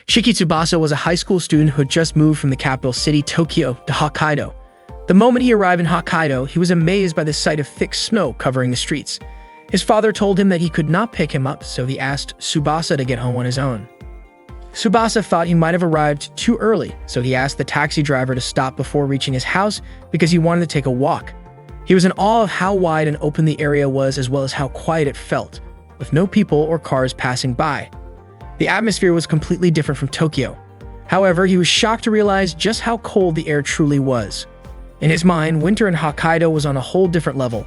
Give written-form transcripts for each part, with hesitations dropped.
Shiki Tsubasa was a high school student who had just moved from the capital city, Tokyo, to Hokkaido. The moment he arrived in Hokkaido, he was amazed by the sight of thick snow covering the streets. His father told him that he could not pick him up, so he asked Tsubasa to get home on his own. Tsubasa thought he might have arrived too early, so he asked the taxi driver to stop before reaching his house because he wanted to take a walk. He was in awe of how wide and open the area was, as well as how quiet it felt, with no people or cars passing by. The atmosphere was completely different from Tokyo. However, he was shocked to realize just how cold the air truly was. In his mind, winter in Hokkaido was on a whole different level.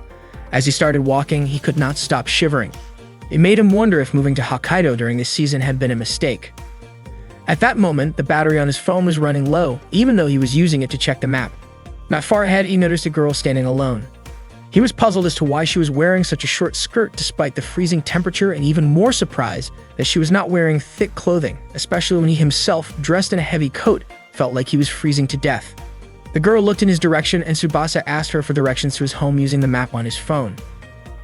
As he started walking, he could not stop shivering. It made him wonder if moving to Hokkaido during this season had been a mistake. At that moment, the battery on his phone was running low, even though he was using it to check the map. Not far ahead, he noticed a girl standing alone. He was puzzled as to why she was wearing such a short skirt despite the freezing temperature, and even more surprised that she was not wearing thick clothing, especially when he himself, dressed in a heavy coat, felt like he was freezing to death. The girl looked in his direction, and Tsubasa asked her for directions to his home using the map on his phone.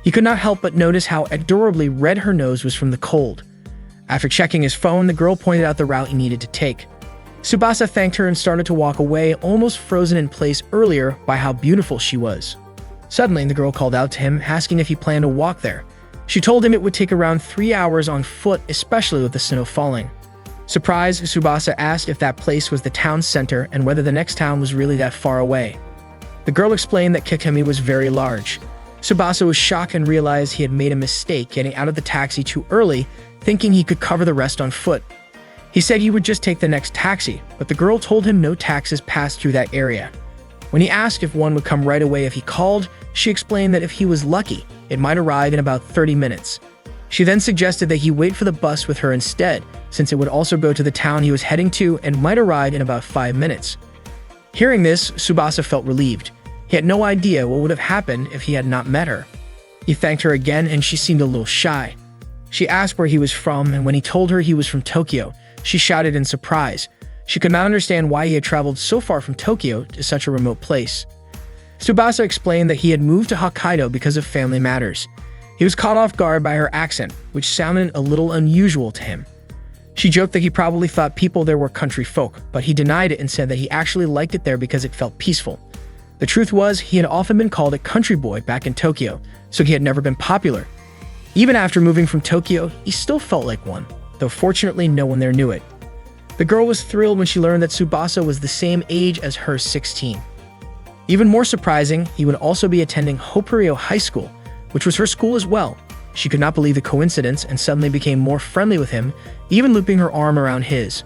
He could not help but notice how adorably red her nose was from the cold. After checking his phone, the girl pointed out the route he needed to take. Tsubasa thanked her and started to walk away, almost frozen in place earlier by how beautiful she was. Suddenly, the girl called out to him, asking if he planned to walk there. She told him it would take around 3 hours on foot, especially with the snow falling. Surprised, Tsubasa asked if that place was the town center and whether the next town was really that far away. The girl explained that Kikemi was very large. Tsubasa was shocked and realized he had made a mistake getting out of the taxi too early, thinking he could cover the rest on foot. He said he would just take the next taxi, but the girl told him no taxis passed through that area. When he asked if one would come right away if he called, she explained that if he was lucky, it might arrive in about 30 minutes. She then suggested that he wait for the bus with her instead, since it would also go to the town he was heading to and might arrive in about 5 minutes. Hearing this, Tsubasa felt relieved. He had no idea what would have happened if he had not met her. He thanked her again, and she seemed a little shy. She asked where he was from, and when he told her he was from Tokyo, she shouted in surprise. She could not understand why he had traveled so far from Tokyo to such a remote place. Tsubasa explained that he had moved to Hokkaido because of family matters. He was caught off guard by her accent, which sounded a little unusual to him. She joked that he probably thought people there were country folk, but he denied it and said that he actually liked it there because it felt peaceful. The truth was, he had often been called a country boy back in Tokyo, so he had never been popular. Even after moving from Tokyo, he still felt like one, though fortunately no one there knew it. The girl was thrilled when she learned that Tsubasa was the same age as her, 16. Even more surprising, he would also be attending Hoppurio High School, which was her school as well. She could not believe the coincidence and suddenly became more friendly with him, even looping her arm around his.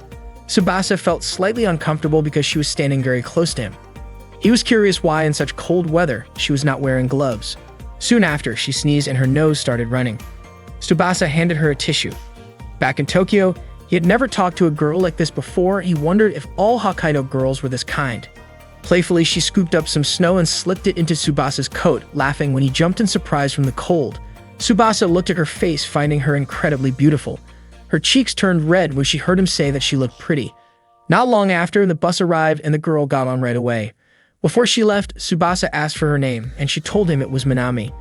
Tsubasa felt slightly uncomfortable because she was standing very close to him. He was curious why in such cold weather she was not wearing gloves. Soon after, she sneezed and her nose started running. Tsubasa handed her a tissue. Back in Tokyo, he had never talked to a girl like this before. He wondered if all Hokkaido girls were this kind. Playfully, she scooped up some snow and slipped it into Tsubasa's coat, laughing when he jumped in surprise from the cold. Tsubasa looked at her face, finding her incredibly beautiful. Her cheeks turned red when she heard him say that she looked pretty. Not long after, the bus arrived and the girl got on right away. Before she left, Tsubasa asked for her name, and she told him it was Minami.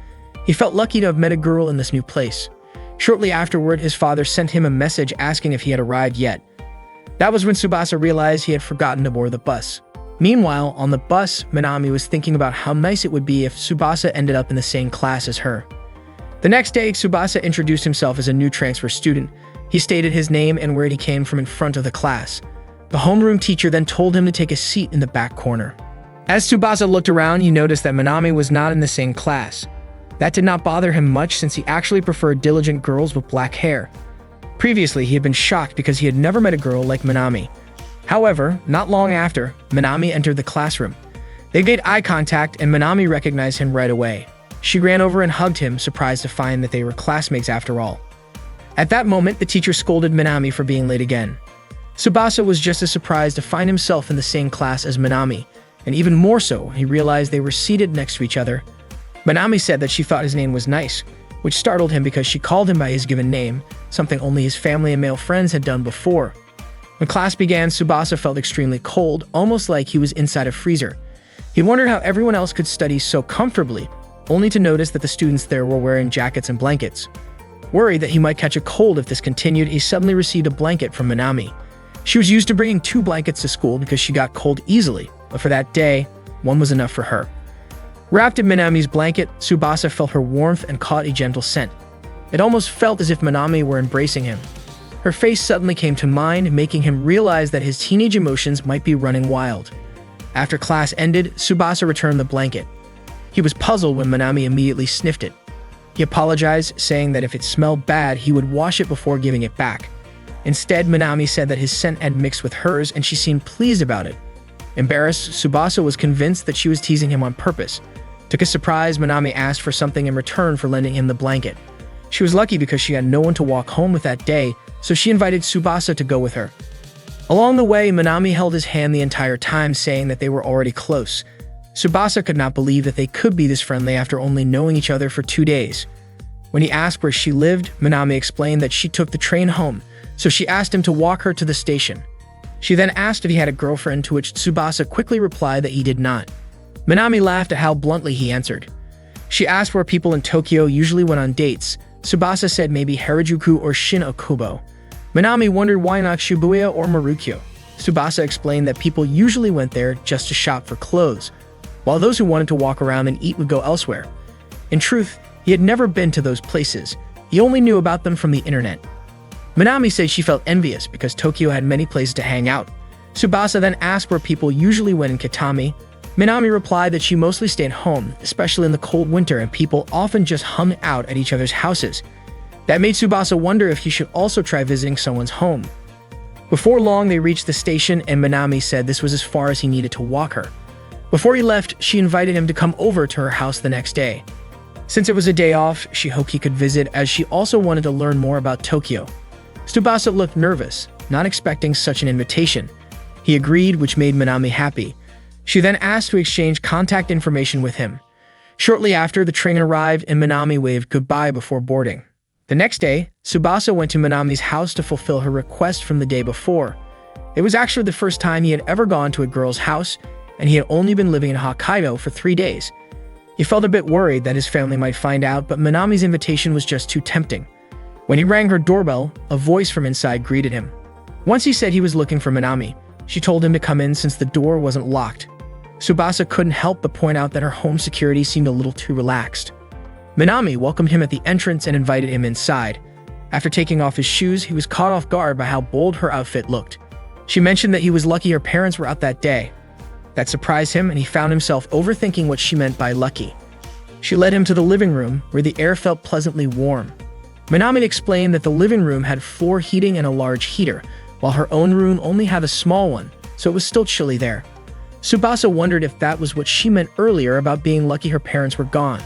He felt lucky to have met a girl in this new place. Shortly afterward, his father sent him a message asking if he had arrived yet. That was when Tsubasa realized he had forgotten to board the bus. Meanwhile, on the bus, Minami was thinking about how nice it would be if Tsubasa ended up in the same class as her. The next day, Tsubasa introduced himself as a new transfer student. He stated his name and where he came from in front of the class. The homeroom teacher then told him to take a seat in the back corner. As Tsubasa looked around, he noticed that Minami was not in the same class. That did not bother him much since he actually preferred diligent girls with black hair. Previously, he had been shocked because he had never met a girl like Minami. However, not long after, Minami entered the classroom. They made eye contact and Minami recognized him right away. She ran over and hugged him, surprised to find that they were classmates after all. At that moment, the teacher scolded Minami for being late again. Tsubasa was just as surprised to find himself in the same class as Minami, and even more so, he realized they were seated next to each other. Minami said that she thought his name was nice, which startled him because she called him by his given name, something only his family and male friends had done before. When class began, Tsubasa felt extremely cold, almost like he was inside a freezer. He wondered how everyone else could study so comfortably, only to notice that the students there were wearing jackets and blankets. Worried that he might catch a cold if this continued, he suddenly received a blanket from Minami. She was used to bringing 2 blankets to school because she got cold easily, but for that day, 1 was enough for her. Wrapped in Minami's blanket, Tsubasa felt her warmth and caught a gentle scent. It almost felt as if Minami were embracing him. Her face suddenly came to mind, making him realize that his teenage emotions might be running wild. After class ended, Tsubasa returned the blanket. He was puzzled when Minami immediately sniffed it. He apologized, saying that if it smelled bad, he would wash it before giving it back. Instead, Minami said that his scent had mixed with hers and she seemed pleased about it. Embarrassed, Tsubasa was convinced that she was teasing him on purpose. To his surprise, Minami asked for something in return for lending him the blanket. She was lucky because she had no one to walk home with that day, so she invited Tsubasa to go with her. Along the way, Minami held his hand the entire time, saying that they were already close. Tsubasa could not believe that they could be this friendly after only knowing each other for 2 days. When he asked where she lived, Minami explained that she took the train home, so she asked him to walk her to the station. She then asked if he had a girlfriend, to which Tsubasa quickly replied that he did not. Minami laughed at how bluntly he answered. She asked where people in Tokyo usually went on dates. Tsubasa said maybe Harajuku or Shin-Okubo. Minami wondered why not Shibuya or Marukyo. Tsubasa explained that people usually went there just to shop for clothes, while those who wanted to walk around and eat would go elsewhere. In truth, he had never been to those places. He only knew about them from the internet. Minami said she felt envious because Tokyo had many places to hang out. Tsubasa then asked where people usually went in Kitami. Minami replied that she mostly stayed home, especially in the cold winter, and people often just hung out at each other's houses. That made Tsubasa wonder if he should also try visiting someone's home. Before long, they reached the station, and Minami said this was as far as he needed to walk her. Before he left, she invited him to come over to her house the next day. Since it was a day off, she hoped he could visit, as she also wanted to learn more about Tokyo. Tsubasa looked nervous, not expecting such an invitation. He agreed, which made Minami happy. She then asked to exchange contact information with him. Shortly after, the train arrived and Minami waved goodbye before boarding. The next day, Tsubasa went to Minami's house to fulfill her request from the day before. It was actually the first time he had ever gone to a girl's house, and he had only been living in Hokkaido for 3 days. He felt a bit worried that his family might find out, but Minami's invitation was just too tempting. When he rang her doorbell, a voice from inside greeted him. Once he said he was looking for Minami, she told him to come in since the door wasn't locked. Tsubasa couldn't help but point out that her home security seemed a little too relaxed. Minami welcomed him at the entrance and invited him inside. After taking off his shoes, he was caught off guard by how bold her outfit looked. She mentioned that he was lucky her parents were out that day. That surprised him, and he found himself overthinking what she meant by lucky. She led him to the living room, where the air felt pleasantly warm. Minami explained that the living room had floor heating and a large heater, while her own room only had a small one, so it was still chilly there. Tsubasa wondered if that was what she meant earlier about being lucky her parents were gone.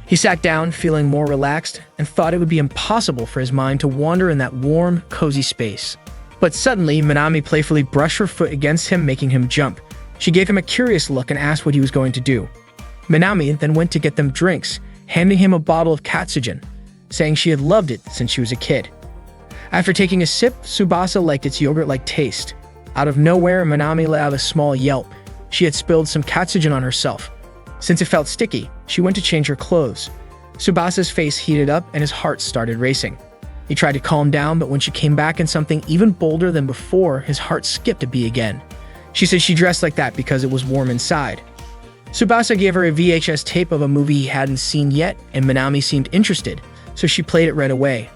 He sat down, feeling more relaxed, and thought it would be impossible for his mind to wander in that warm, cozy space. But suddenly, Minami playfully brushed her foot against him, making him jump. She gave him a curious look and asked what he was going to do. Minami then went to get them drinks, handing him a bottle of Katsugen, saying she had loved it since she was a kid. After taking a sip, Tsubasa liked its yogurt-like taste. Out of nowhere, Minami let out a small yelp. She had spilled some Katsugen on herself. Since it felt sticky, she went to change her clothes. Tsubasa's face heated up and his heart started racing. He tried to calm down, but when she came back in something even bolder than before, his heart skipped a beat again. She said she dressed like that because it was warm inside. Tsubasa gave her a VHS tape of a movie he hadn't seen yet, and Minami seemed interested, so she played it right away.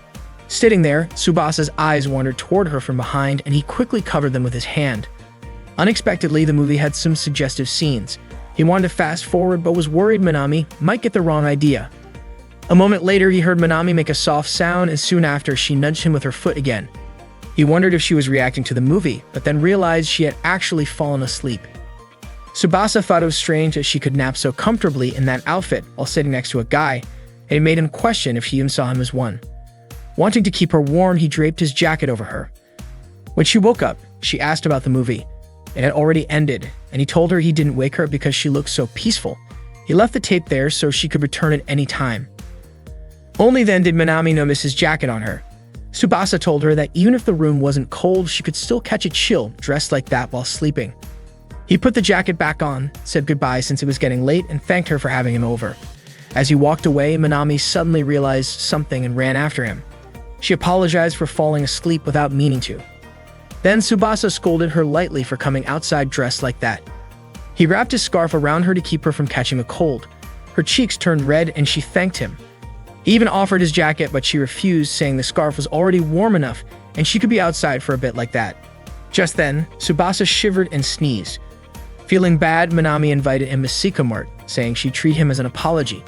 Sitting there, Tsubasa's eyes wandered toward her from behind, and he quickly covered them with his hand. Unexpectedly, the movie had some suggestive scenes. He wanted to fast forward, but was worried Minami might get the wrong idea. A moment later, he heard Minami make a soft sound, and soon after, she nudged him with her foot again. He wondered if she was reacting to the movie, but then realized she had actually fallen asleep. Tsubasa thought it was strange that she could nap so comfortably in that outfit while sitting next to a guy, and it made him question if she even saw him as one. Wanting to keep her warm, he draped his jacket over her. When she woke up, she asked about the movie. It had already ended, and he told her he didn't wake her because she looked so peaceful. He left the tape there so she could return it any time. Only then did Minami notice his jacket on her. Tsubasa told her that even if the room wasn't cold, she could still catch a chill dressed like that while sleeping. He put the jacket back on, said goodbye since it was getting late, and thanked her for having him over. As he walked away, Minami suddenly realized something and ran after him. She apologized for falling asleep without meaning to. Then Tsubasa scolded her lightly for coming outside dressed like that. He wrapped his scarf around her to keep her from catching a cold. Her cheeks turned red and she thanked him. He even offered his jacket, but she refused, saying the scarf was already warm enough and she could be outside for a bit like that. Just then, Tsubasa shivered and sneezed. Feeling bad, Minami invited him to Sika Mart, saying she'd treat him as an apology.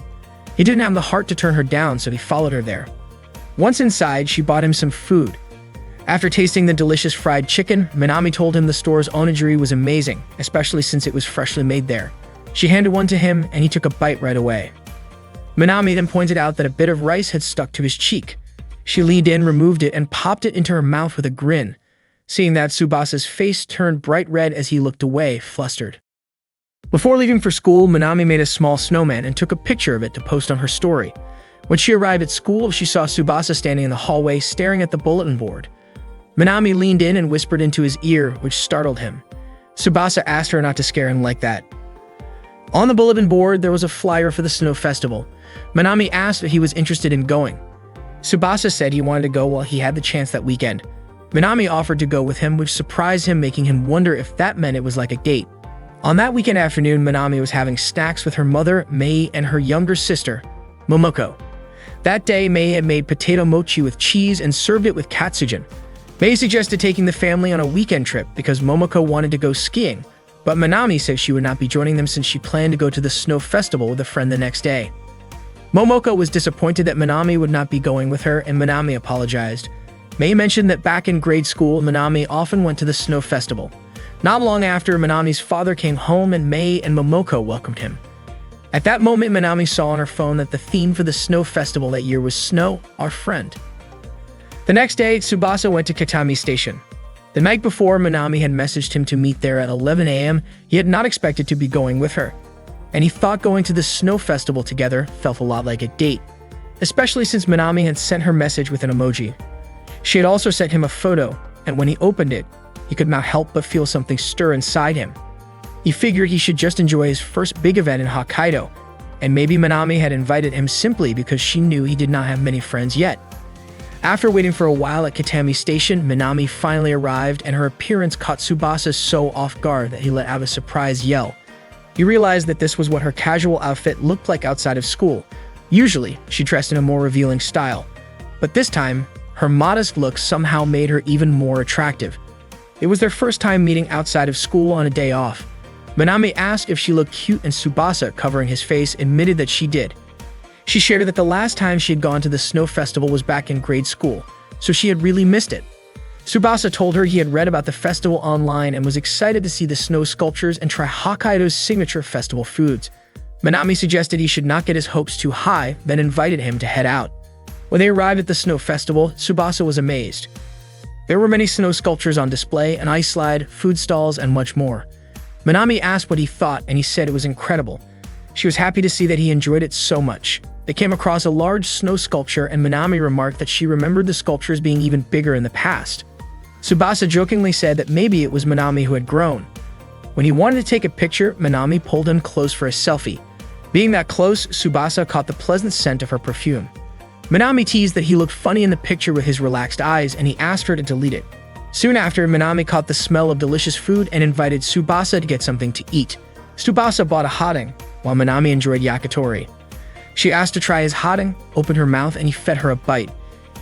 He didn't have the heart to turn her down, so he followed her there. Once inside, she bought him some food. After tasting the delicious fried chicken, Minami told him the store's onigiri was amazing, especially since it was freshly made there. She handed one to him, and he took a bite right away. Minami then pointed out that a bit of rice had stuck to his cheek. She leaned in, removed it, and popped it into her mouth with a grin. Seeing that, Tsubasa's face turned bright red as he looked away, flustered. Before leaving for school, Minami made a small snowman and took a picture of it to post on her story. When she arrived at school, she saw Tsubasa standing in the hallway staring at the bulletin board. Minami leaned in and whispered into his ear, which startled him. Tsubasa asked her not to scare him like that. On the bulletin board, there was a flyer for the snow festival. Minami asked if he was interested in going. Tsubasa said he wanted to go while he had the chance that weekend. Minami offered to go with him, which surprised him, making him wonder if that meant it was like a date. On that weekend afternoon, Minami was having snacks with her mother, Mei, and her younger sister, Momoko. That day, Mei had made potato mochi with cheese and served it with katsujin. Mei suggested taking the family on a weekend trip because Momoko wanted to go skiing, but Minami said she would not be joining them since she planned to go to the snow festival with a friend the next day. Momoko was disappointed that Minami would not be going with her, and Minami apologized. Mei mentioned that back in grade school, Minami often went to the snow festival. Not long after, Minami's father came home and Mei and Momoko welcomed him. At that moment, Minami saw on her phone that the theme for the snow festival that year was Snow, Our Friend. The next day, Tsubasa went to Kitami Station. The night before, Minami had messaged him to meet there at 11 a.m. He had not expected to be going with her, and he thought going to the snow festival together felt a lot like a date, especially since Minami had sent her message with an emoji. She had also sent him a photo, and when he opened it, he could not help but feel something stir inside him. He figured he should just enjoy his first big event in Hokkaido, and maybe Minami had invited him simply because she knew he did not have many friends yet. After waiting for a while at Kitami Station, Minami finally arrived, and her appearance caught Tsubasa so off guard that he let out a surprised yell. He realized that this was what her casual outfit looked like outside of school. Usually, she dressed in a more revealing style, but this time, her modest look somehow made her even more attractive. It was their first time meeting outside of school on a day off. Minami asked if she looked cute, and Tsubasa, covering his face, admitted that she did. She shared that the last time she had gone to the snow festival was back in grade school, so she had really missed it. Tsubasa told her he had read about the festival online and was excited to see the snow sculptures and try Hokkaido's signature festival foods. Minami suggested he should not get his hopes too high, then invited him to head out. When they arrived at the snow festival, Tsubasa was amazed. There were many snow sculptures on display, an ice slide, food stalls, and much more. Minami asked what he thought, and he said it was incredible. She was happy to see that he enjoyed it so much. They came across a large snow sculpture, and Minami remarked that she remembered the sculptures being even bigger in the past. Tsubasa jokingly said that maybe it was Minami who had grown. When he wanted to take a picture, Minami pulled him close for a selfie. Being that close, Tsubasa caught the pleasant scent of her perfume. Minami teased that he looked funny in the picture with his relaxed eyes, and he asked her to delete it. Soon after, Minami caught the smell of delicious food and invited Tsubasa to get something to eat. Tsubasa bought a hotdog, while Minami enjoyed yakitori. She asked to try his hotdog, opened her mouth, and he fed her a bite.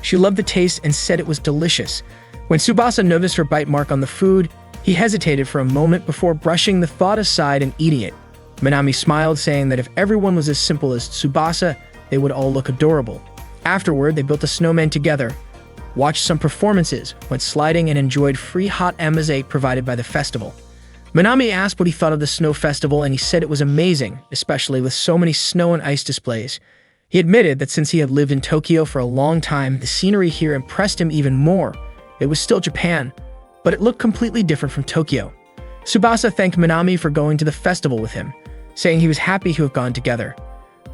She loved the taste and said it was delicious. When Tsubasa noticed her bite mark on the food, he hesitated for a moment before brushing the thought aside and eating it. Minami smiled, saying that if everyone was as simple as Tsubasa, they would all look adorable. Afterward, they built a snowman together, watched some performances, went sliding, and enjoyed free hot amaze provided by the festival. Minami asked what he thought of the snow festival, and he said it was amazing, especially with so many snow and ice displays. He admitted that since he had lived in Tokyo for a long time, the scenery here impressed him even more. It was still Japan, but it looked completely different from Tokyo. Tsubasa thanked Minami for going to the festival with him, saying he was happy to have gone together.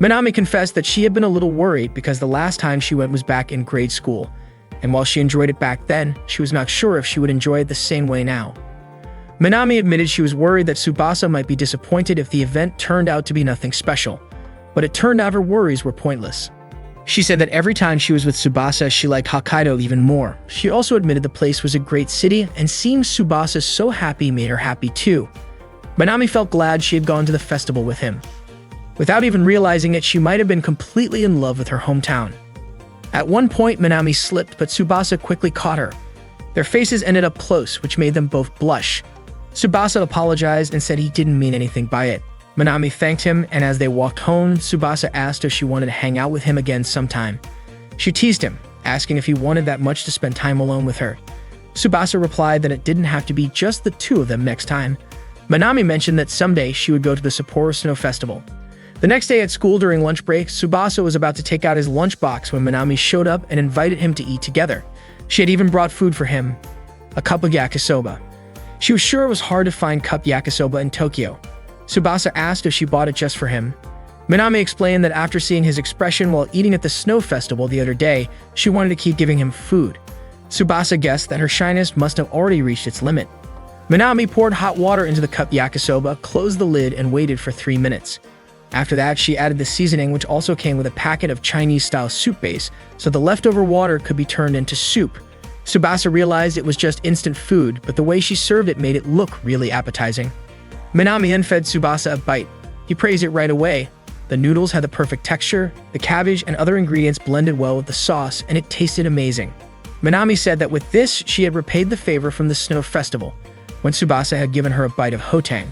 Minami confessed that she had been a little worried because the last time she went was back in grade school, and while she enjoyed it back then, she was not sure if she would enjoy it the same way now. Minami admitted she was worried that Tsubasa might be disappointed if the event turned out to be nothing special, but it turned out her worries were pointless. She said that every time she was with Tsubasa, she liked Hokkaido even more. She also admitted the place was a great city, and seeing Tsubasa so happy made her happy too. Minami felt glad she had gone to the festival with him. Without even realizing it, she might have been completely in love with her hometown. At one point, Minami slipped, but Tsubasa quickly caught her. Their faces ended up close, which made them both blush. Tsubasa apologized and said he didn't mean anything by it. Minami thanked him, and as they walked home, Tsubasa asked if she wanted to hang out with him again sometime. She teased him, asking if he wanted that much to spend time alone with her. Tsubasa replied that it didn't have to be just the two of them next time. Minami mentioned that someday she would go to the Sapporo Snow Festival. The next day at school during lunch break, Tsubasa was about to take out his lunchbox when Minami showed up and invited him to eat together. She had even brought food for him, a cup of yakisoba. She was sure it was hard to find cup yakisoba in Tokyo. Tsubasa asked if she bought it just for him. Minami explained that after seeing his expression while eating at the snow festival the other day, she wanted to keep giving him food. Tsubasa guessed that her shyness must have already reached its limit. Minami poured hot water into the cup yakisoba, closed the lid, and waited for 3 minutes. After that, she added the seasoning, which also came with a packet of Chinese-style soup base, so the leftover water could be turned into soup. Tsubasa realized it was just instant food, but the way she served it made it look really appetizing. Minami then fed Tsubasa a bite. He praised it right away. The noodles had the perfect texture, the cabbage and other ingredients blended well with the sauce, and it tasted amazing. Minami said that with this, she had repaid the favor from the Snow Festival, when Tsubasa had given her a bite of hotang.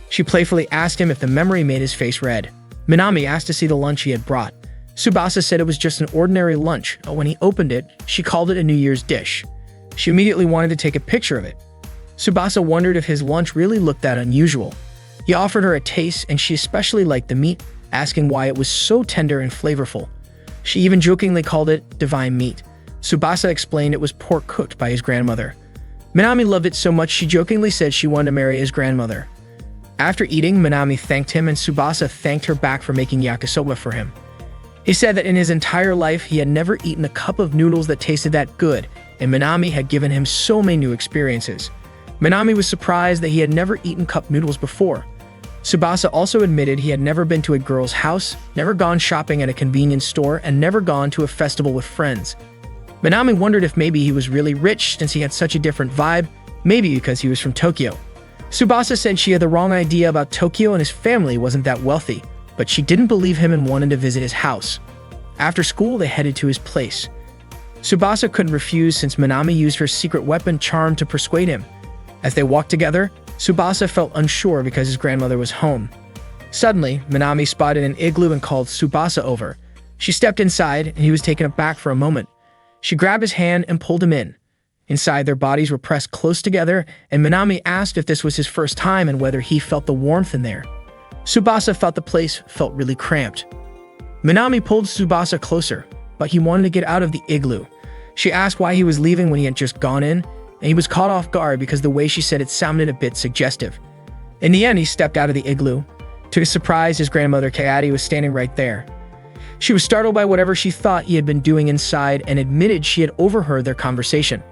She playfully asked him if the memory made his face red. Minami asked to see the lunch he had brought. Tsubasa said it was just an ordinary lunch, but when he opened it, she called it a New Year's dish. She immediately wanted to take a picture of it. Tsubasa wondered if his lunch really looked that unusual. He offered her a taste, and she especially liked the meat, asking why it was so tender and flavorful. She even jokingly called it divine meat. Tsubasa explained it was pork cooked by his grandmother. Minami loved it so much she jokingly said she wanted to marry his grandmother. After eating, Minami thanked him, and Tsubasa thanked her back for making yakisoba for him. He said that in his entire life, he had never eaten a cup of noodles that tasted that good, and Minami had given him so many new experiences. Minami was surprised that he had never eaten cup noodles before. Tsubasa also admitted he had never been to a girl's house, never gone shopping at a convenience store, and never gone to a festival with friends. Minami wondered if maybe he was really rich since he had such a different vibe, maybe because he was from Tokyo. Tsubasa said she had the wrong idea about Tokyo and his family wasn't that wealthy, but she didn't believe him and wanted to visit his house. After school, they headed to his place. Tsubasa couldn't refuse since Minami used her secret weapon charm to persuade him. As they walked together, Tsubasa felt unsure because his grandmother was home. Suddenly, Minami spotted an igloo and called Tsubasa over. She stepped inside, and he was taken aback for a moment. She grabbed his hand and pulled him in. Inside, their bodies were pressed close together, and Minami asked if this was his first time and whether he felt the warmth in there. Tsubasa felt the place felt really cramped. Minami pulled Tsubasa closer, but he wanted to get out of the igloo. She asked why he was leaving when he had just gone in, and he was caught off guard because the way she said it sounded a bit suggestive. In the end, he stepped out of the igloo. To his surprise, his grandmother Kayati was standing right there. She was startled by whatever she thought he had been doing inside and admitted she had overheard their conversation.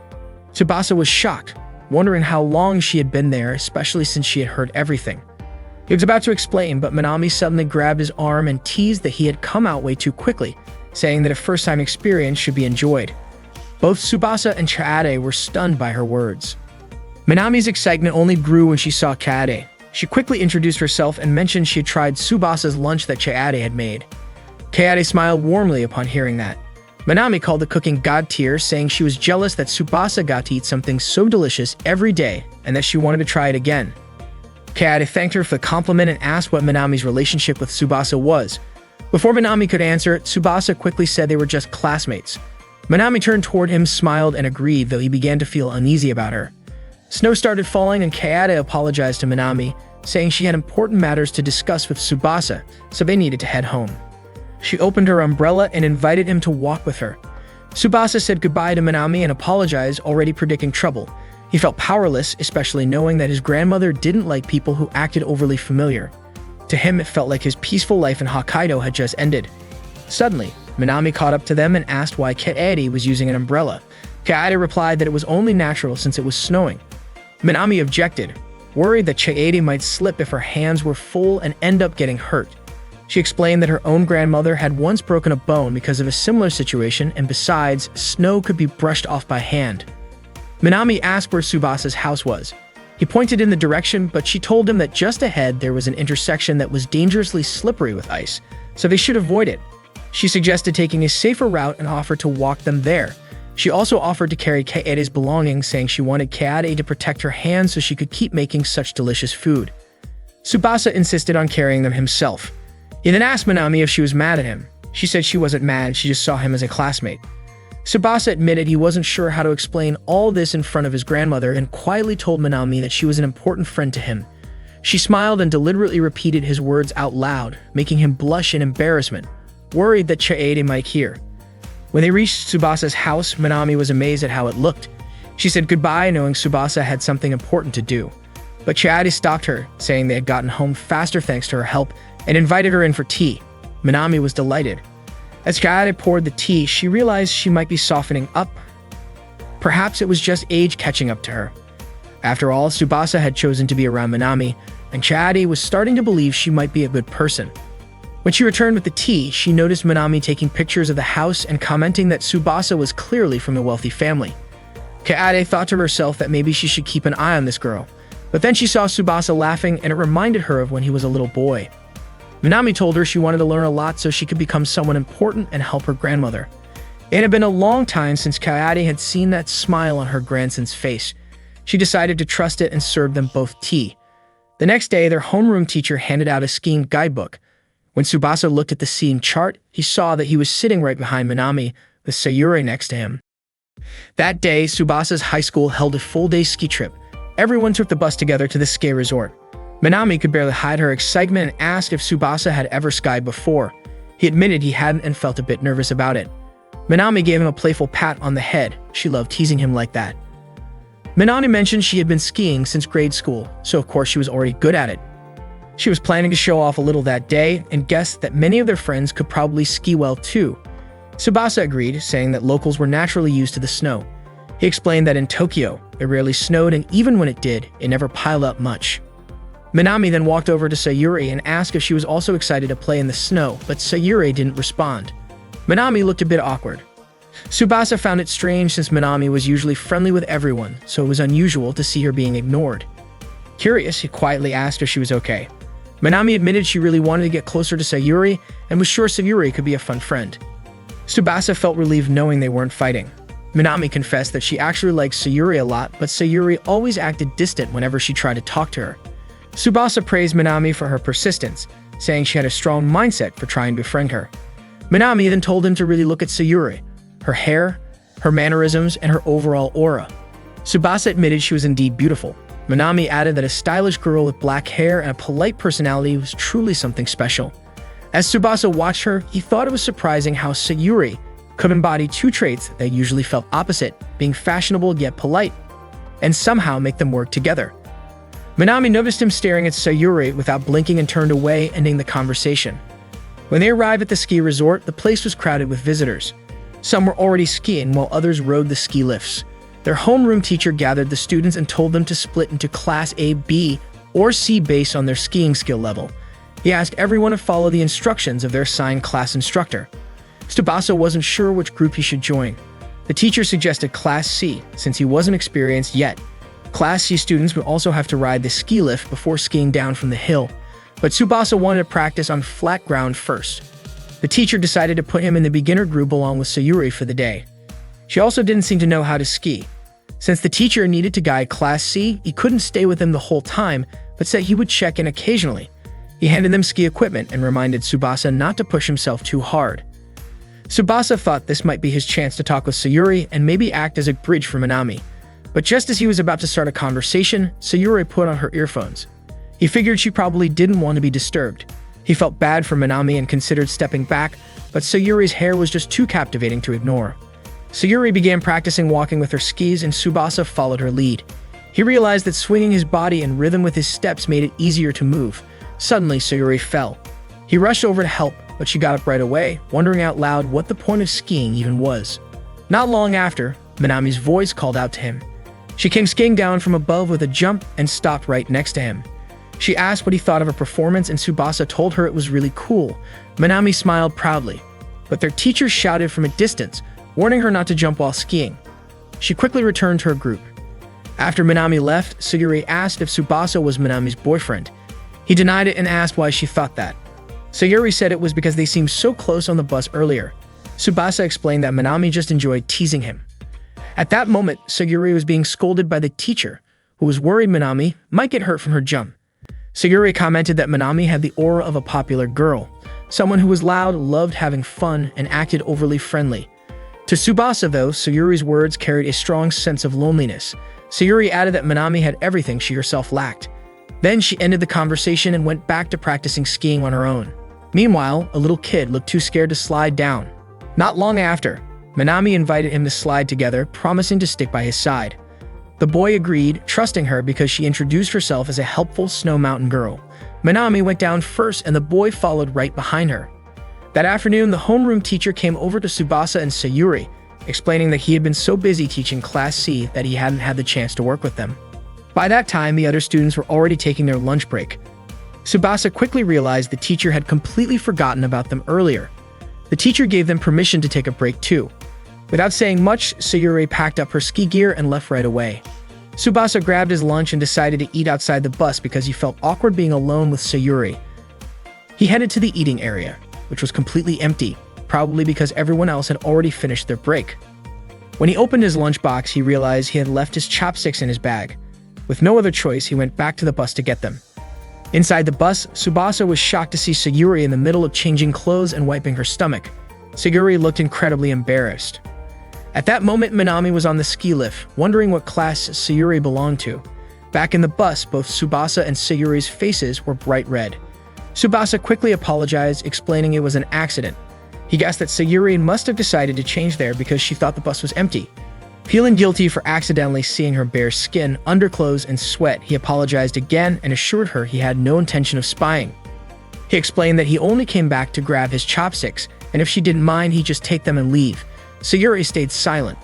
Tsubasa was shocked, wondering how long she had been there, especially since she had heard everything. He was about to explain, but Minami suddenly grabbed his arm and teased that he had come out way too quickly, saying that a first-time experience should be enjoyed. Both Tsubasa and Chaade were stunned by her words. Minami's excitement only grew when she saw Chaade. She quickly introduced herself and mentioned she had tried Tsubasa's lunch that Chaade had made. Chaade smiled warmly upon hearing that. Minami called the cooking god tier, saying she was jealous that Tsubasa got to eat something so delicious every day and that she wanted to try it again. Chaade thanked her for the compliment and asked what Minami's relationship with Tsubasa was. Before Minami could answer, Tsubasa quickly said they were just classmates. Minami turned toward him, smiled, and agreed, though he began to feel uneasy about her. Snow started falling, and Chaade apologized to Minami, saying she had important matters to discuss with Tsubasa, so they needed to head home. She opened her umbrella and invited him to walk with her. Tsubasa said goodbye to Minami and apologized, already predicting trouble. He felt powerless, especially knowing that his grandmother didn't like people who acted overly familiar. To him, it felt like his peaceful life in Hokkaido had just ended. Suddenly, Minami caught up to them and asked why Chaade was using an umbrella. Chaade replied that it was only natural since it was snowing. Minami objected, worried that Chaade might slip if her hands were full and end up getting hurt. She explained that her own grandmother had once broken a bone because of a similar situation, and besides, snow could be brushed off by hand. Minami asked where Tsubasa's house was. He pointed in the direction, but she told him that just ahead there was an intersection that was dangerously slippery with ice, so they should avoid it. She suggested taking a safer route and offered to walk them there. She also offered to carry Kaede's belongings, saying she wanted Kaede to protect her hands so she could keep making such delicious food. Tsubasa insisted on carrying them himself. He then asked Minami if she was mad at him. She said she wasn't mad, she just saw him as a classmate. Tsubasa admitted he wasn't sure how to explain all this in front of his grandmother and quietly told Minami that she was an important friend to him. She smiled and deliberately repeated his words out loud, making him blush in embarrassment, worried that Kaede might hear. When they reached Tsubasa's house, Minami was amazed at how it looked. She said goodbye, knowing Tsubasa had something important to do. But Kaede stopped her, saying they had gotten home faster thanks to her help, and invited her in for tea. Minami was delighted. As Kaede poured the tea, she realized she might be softening up. Perhaps it was just age catching up to her. After all, Tsubasa had chosen to be around Minami, and Kaede was starting to believe she might be a good person. When she returned with the tea, she noticed Minami taking pictures of the house and commenting that Tsubasa was clearly from a wealthy family. Kaede thought to herself that maybe she should keep an eye on this girl, but then she saw Tsubasa laughing and it reminded her of when he was a little boy. Minami told her she wanted to learn a lot so she could become someone important and help her grandmother. It had been a long time since Kaede had seen that smile on her grandson's face. She decided to trust it and served them both tea. The next day, their homeroom teacher handed out a skiing guidebook. When Tsubasa looked at the skiing chart, he saw that he was sitting right behind Minami, with Sayuri next to him. That day, Tsubasa's high school held a full-day ski trip. Everyone took the bus together to the ski resort. Minami could barely hide her excitement and asked if Tsubasa had ever skied before. He admitted he hadn't and felt a bit nervous about it. Minami gave him a playful pat on the head. She loved teasing him like that. Minami mentioned she had been skiing since grade school, so of course she was already good at it. She was planning to show off a little that day and guessed that many of their friends could probably ski well too. Tsubasa agreed, saying that locals were naturally used to the snow. He explained that in Tokyo, it rarely snowed, and even when it did, it never piled up much. Minami then walked over to Sayuri and asked if she was also excited to play in the snow, but Sayuri didn't respond. Minami looked a bit awkward. Tsubasa found it strange since Minami was usually friendly with everyone, so it was unusual to see her being ignored. Curious, he quietly asked if she was okay. Minami admitted she really wanted to get closer to Sayuri and was sure Sayuri could be a fun friend. Tsubasa felt relieved knowing they weren't fighting. Minami confessed that she actually liked Sayuri a lot, but Sayuri always acted distant whenever she tried to talk to her. Tsubasa praised Minami for her persistence, saying she had a strong mindset for trying to befriend her. Minami then told him to really look at Sayuri, her hair, her mannerisms, and her overall aura. Tsubasa admitted she was indeed beautiful. Minami added that a stylish girl with black hair and a polite personality was truly something special. As Tsubasa watched her, he thought it was surprising how Sayuri could embody two traits that usually felt opposite, being fashionable yet polite, and somehow make them work together. Minami noticed him staring at Sayuri without blinking and turned away, ending the conversation. When they arrived at the ski resort, the place was crowded with visitors. Some were already skiing while others rode the ski lifts. Their homeroom teacher gathered the students and told them to split into Class A, B, or C based on their skiing skill level. He asked everyone to follow the instructions of their assigned class instructor. Tsubasa wasn't sure which group he should join. The teacher suggested Class C, since he wasn't experienced yet. Class C students would also have to ride the ski lift before skiing down from the hill, but Tsubasa wanted to practice on flat ground first. The teacher decided to put him in the beginner group along with Sayuri for the day. She also didn't seem to know how to ski. Since the teacher needed to guide Class C, he couldn't stay with them the whole time, but said he would check in occasionally. He handed them ski equipment and reminded Tsubasa not to push himself too hard. Tsubasa thought this might be his chance to talk with Sayuri and maybe act as a bridge for Minami. But just as he was about to start a conversation, Sayuri put on her earphones. He figured she probably didn't want to be disturbed. He felt bad for Minami and considered stepping back, but Sayuri's hair was just too captivating to ignore. Sayuri began practicing walking with her skis and Tsubasa followed her lead. He realized that swinging his body in rhythm with his steps made it easier to move. Suddenly, Sayuri fell. He rushed over to help, but she got up right away, wondering out loud what the point of skiing even was. Not long after, Minami's voice called out to him. She came skiing down from above with a jump and stopped right next to him. She asked what he thought of her performance, and Tsubasa told her it was really cool. Minami smiled proudly, but their teacher shouted from a distance, warning her not to jump while skiing. She quickly returned to her group. After Minami left, Sayuri asked if Tsubasa was Minami's boyfriend. He denied it and asked why she thought that. Sayuri said it was because they seemed so close on the bus earlier. Tsubasa explained that Minami just enjoyed teasing him. At that moment, Sayuri was being scolded by the teacher, who was worried Minami might get hurt from her jump. Sayuri commented that Minami had the aura of a popular girl, someone who was loud, loved having fun, and acted overly friendly. To Tsubasa, though, Sayuri's words carried a strong sense of loneliness. Sayuri added that Minami had everything she herself lacked. Then she ended the conversation and went back to practicing skiing on her own. Meanwhile, a little kid looked too scared to slide down. Not long after, Minami invited him to slide together, promising to stick by his side. The boy agreed, trusting her because she introduced herself as a helpful snow mountain girl. Minami went down first and the boy followed right behind her. That afternoon, the homeroom teacher came over to Tsubasa and Sayuri, explaining that he had been so busy teaching Class C that he hadn't had the chance to work with them. By that time, the other students were already taking their lunch break. Tsubasa quickly realized the teacher had completely forgotten about them earlier. The teacher gave them permission to take a break too. Without saying much, Sayuri packed up her ski gear and left right away. Tsubasa grabbed his lunch and decided to eat outside the bus because he felt awkward being alone with Sayuri. He headed to the eating area, which was completely empty, probably because everyone else had already finished their break. When he opened his lunchbox, he realized he had left his chopsticks in his bag. With no other choice, he went back to the bus to get them. Inside the bus, Tsubasa was shocked to see Sayuri in the middle of changing clothes and wiping her stomach. Sayuri looked incredibly embarrassed. At that moment, Minami was on the ski lift, wondering what class Sayuri belonged to. Back in the bus, both Tsubasa and Sayuri's faces were bright red. Tsubasa quickly apologized, explaining it was an accident. He guessed that Sayuri must have decided to change there because she thought the bus was empty. Feeling guilty for accidentally seeing her bare skin, underclothes, and sweat, he apologized again and assured her he had no intention of spying. He explained that he only came back to grab his chopsticks, and if she didn't mind, he'd just take them and leave. Sayuri stayed silent.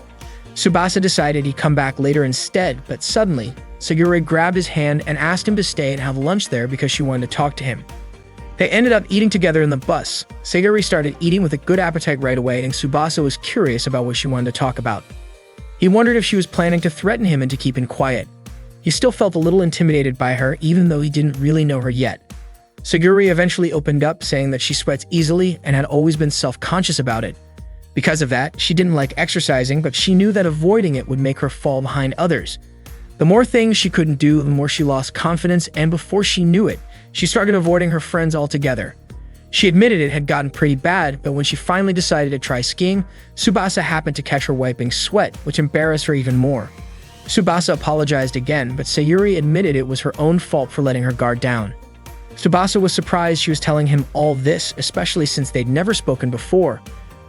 Tsubasa decided he'd come back later instead, but suddenly, Sayuri grabbed his hand and asked him to stay and have lunch there because she wanted to talk to him. They ended up eating together in the bus. Sayuri started eating with a good appetite right away, and Tsubasa was curious about what she wanted to talk about. He wondered if she was planning to threaten him into keeping quiet. He still felt a little intimidated by her, even though he didn't really know her yet. Sayuri eventually opened up, saying that she sweats easily and had always been self-conscious about it. Because of that, she didn't like exercising, but she knew that avoiding it would make her fall behind others. The more things she couldn't do, the more she lost confidence, and before she knew it, she started avoiding her friends altogether. She admitted it had gotten pretty bad, but when she finally decided to try skiing, Tsubasa happened to catch her wiping sweat, which embarrassed her even more. Tsubasa apologized again, but Sayuri admitted it was her own fault for letting her guard down. Tsubasa was surprised she was telling him all this, especially since they'd never spoken before.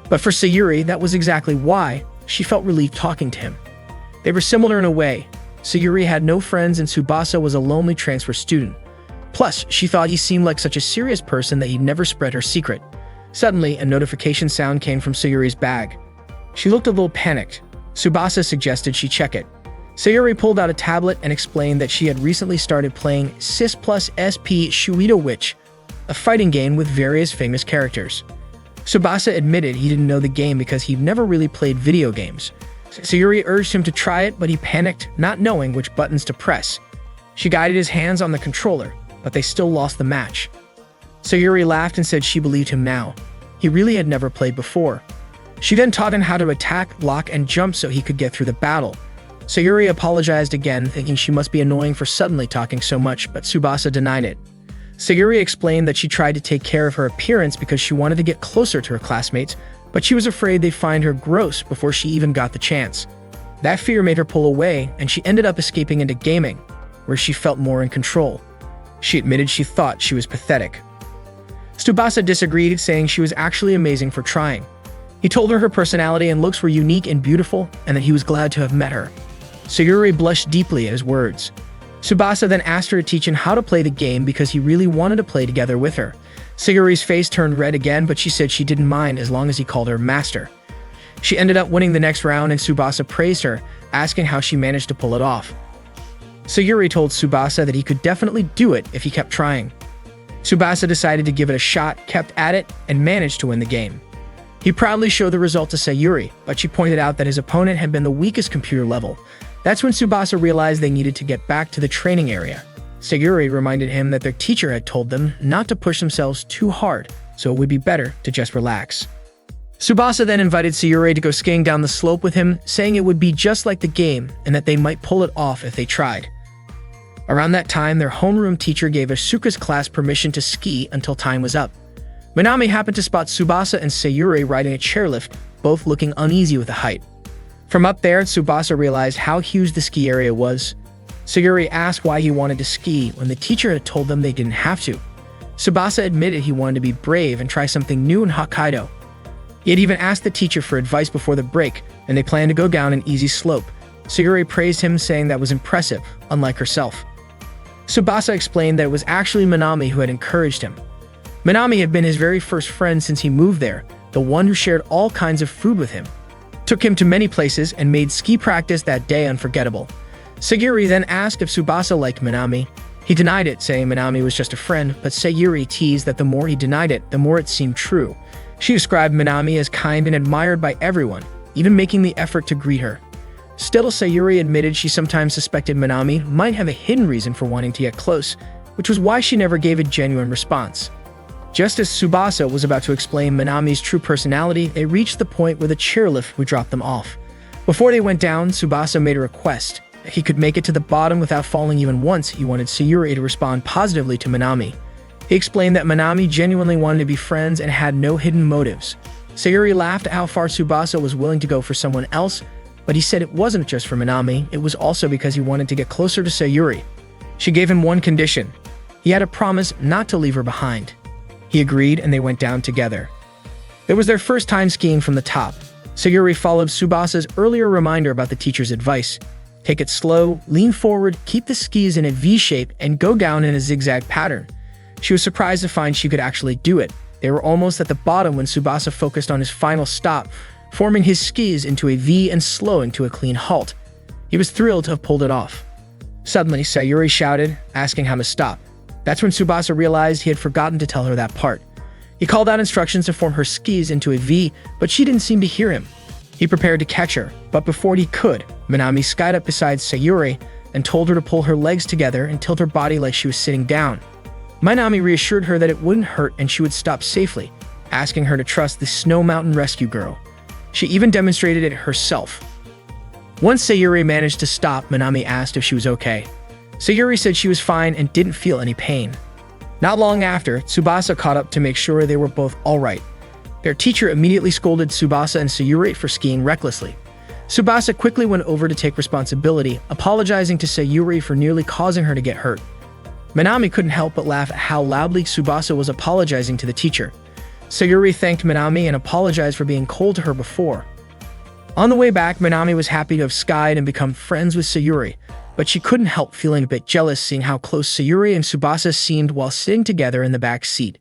But for Sayuri, that was exactly why she felt relieved talking to him. They were similar in a way. Sayuri had no friends and Tsubasa was a lonely transfer student. Plus, she thought he seemed like such a serious person that he'd never spread her secret. Suddenly, a notification sound came from Sayuri's bag. She looked a little panicked. Tsubasa suggested she check it. Sayuri pulled out a tablet and explained that she had recently started playing Sis plus SP Shuido Witch, a fighting game with various famous characters. Tsubasa admitted he didn't know the game because he'd never really played video games. Sayuri urged him to try it, but he panicked, not knowing which buttons to press. She guided his hands on the controller, but they still lost the match. Sayuri laughed and said she believed him now. He really had never played before. She then taught him how to attack, block, and jump so he could get through the battle. Sayuri apologized again, thinking she must be annoying for suddenly talking so much, but Tsubasa denied it. Sayuri explained that she tried to take care of her appearance because she wanted to get closer to her classmates, but she was afraid they'd find her gross before she even got the chance. That fear made her pull away, and she ended up escaping into gaming, where she felt more in control. She admitted she thought she was pathetic. Tsubasa disagreed, saying she was actually amazing for trying. He told her personality and looks were unique and beautiful, and that he was glad to have met her. Sayuri blushed deeply at his words. Tsubasa then asked her to teach him how to play the game because he really wanted to play together with her. Sayuri's face turned red again, but she said she didn't mind as long as he called her master. She ended up winning the next round, and Tsubasa praised her, asking how she managed to pull it off. Sayuri told Tsubasa that he could definitely do it if he kept trying. Tsubasa decided to give it a shot, kept at it, and managed to win the game. He proudly showed the result to Sayuri, but she pointed out that his opponent had been the weakest computer level. That's when Tsubasa realized they needed to get back to the training area. Sayuri reminded him that their teacher had told them not to push themselves too hard, so it would be better to just relax. Tsubasa then invited Sayuri to go skiing down the slope with him, saying it would be just like the game and that they might pull it off if they tried. Around that time, their homeroom teacher gave Asuka's class permission to ski until time was up. Minami happened to spot Tsubasa and Sayuri riding a chairlift, both looking uneasy with the height. From up there, Tsubasa realized how huge the ski area was. Sayuri asked why he wanted to ski when the teacher had told them they didn't have to. Tsubasa admitted he wanted to be brave and try something new in Hokkaido. He had even asked the teacher for advice before the break, and they planned to go down an easy slope. Sayuri praised him, saying that was impressive, unlike herself. Tsubasa explained that it was actually Minami who had encouraged him. Minami had been his very first friend since he moved there, the one who shared all kinds of food with him, took him to many places, and made ski practice that day unforgettable. Sayuri then asked if Tsubasa liked Minami. He denied it, saying Minami was just a friend, but Sayuri teased that the more he denied it, the more it seemed true. She described Minami as kind and admired by everyone, even making the effort to greet her. Still, Sayuri admitted she sometimes suspected Minami might have a hidden reason for wanting to get close, which was why she never gave a genuine response. Just as Tsubasa was about to explain Minami's true personality, they reached the point where the chairlift would drop them off. Before they went down, Tsubasa made a request. If he could make it to the bottom without falling even once, he wanted Sayuri to respond positively to Minami. He explained that Minami genuinely wanted to be friends and had no hidden motives. Sayuri laughed at how far Tsubasa was willing to go for someone else, but he said it wasn't just for Minami, it was also because he wanted to get closer to Sayuri. She gave him one condition. He had to promise not to leave her behind. He agreed, and they went down together. It was their first time skiing from the top. Sayuri followed Tsubasa's earlier reminder about the teacher's advice. Take it slow, lean forward, keep the skis in a V shape, and go down in a zigzag pattern. She was surprised to find she could actually do it. They were almost at the bottom when Tsubasa focused on his final stop, forming his skis into a V and slowing to a clean halt. He was thrilled to have pulled it off. Suddenly, Sayuri shouted, asking how to stop. That's when Tsubasa realized he had forgotten to tell her that part. He called out instructions to form her skis into a V, but she didn't seem to hear him. He prepared to catch her, but before he could, Minami skied up beside Sayuri and told her to pull her legs together and tilt her body like she was sitting down. Minami reassured her that it wouldn't hurt and she would stop safely, asking her to trust the Snow Mountain Rescue Girl. She even demonstrated it herself. Once Sayuri managed to stop, Minami asked if she was okay. Sayuri said she was fine and didn't feel any pain. Not long after, Tsubasa caught up to make sure they were both alright. Their teacher immediately scolded Tsubasa and Sayuri for skiing recklessly. Tsubasa quickly went over to take responsibility, apologizing to Sayuri for nearly causing her to get hurt. Minami couldn't help but laugh at how loudly Tsubasa was apologizing to the teacher. Sayuri thanked Minami and apologized for being cold to her before. On the way back, Minami was happy to have skied and become friends with Sayuri, but she couldn't help feeling a bit jealous seeing how close Sayuri and Tsubasa seemed while sitting together in the back seat.